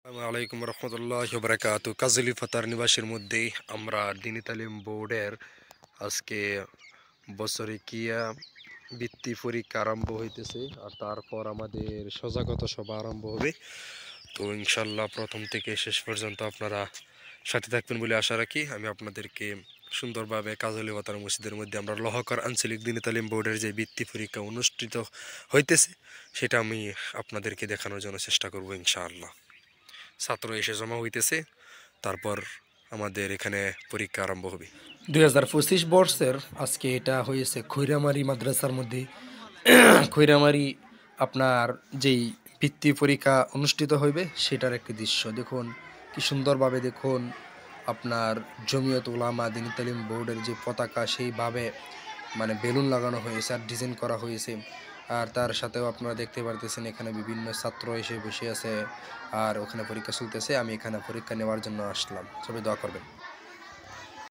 আসসালামু আলাইকুম রহমতুল্লাহ বারাকাতু। কাজলি ফাতার নিবাসের মধ্যেই আমরা দিনী তালিম বোর্ডের আজকে বছরিকিয়া বৃত্তি পরীক্ষা আরম্ভ হইতেছে, আর তারপর আমাদের সজাগতা সভা আরম্ভ হবে। তো ইনশাল্লাহ প্রথম থেকে শেষ পর্যন্ত আপনারা সাথে থাকবেন বলে আশা রাখি। আমি আপনাদেরকে সুন্দরভাবে কাজলি ফাতার মসজিদের মধ্যে আমরা লহকর আঞ্চলিক দিনী তালিম বোর্ডের যে বৃত্তি পরীক্ষা অনুষ্ঠিত হইতেছে সেটা আমি আপনাদেরকে দেখানোর জন্য চেষ্টা করব ইনশাআল্লাহ। ছাত্র এসে জমা হইতেছে, তারপর আমাদের এখানে পরীক্ষা আরম্ভ হবে। 2025 বর্ষের আজকে এটা হয়েছে খৈরামারি মাদ্রাসার মধ্যে। খৈরামারি আপনার যেই বৃত্তি পরীক্ষা অনুষ্ঠিত হইবে সেটার একটি দৃশ্য দেখুন, কি সুন্দরভাবে দেখুন। আপনার জমিয়ত উলামা দিনী তালিম বোর্ডের যে পতাকা সেইভাবে বেলুন লাগানো হয়েছে আর ডিজাইন করা হয়েছে। আর তার সাথেও আপনারা দেখতে পারতেছেন এখানে বিভিন্ন ছাত্র এসে বসে আছে আর ওখানে পরীক্ষা চলতেছে। আমি এখানে পরীক্ষা নেওয়ার জন্য আসলাম, সবাই দোয়া করবেন।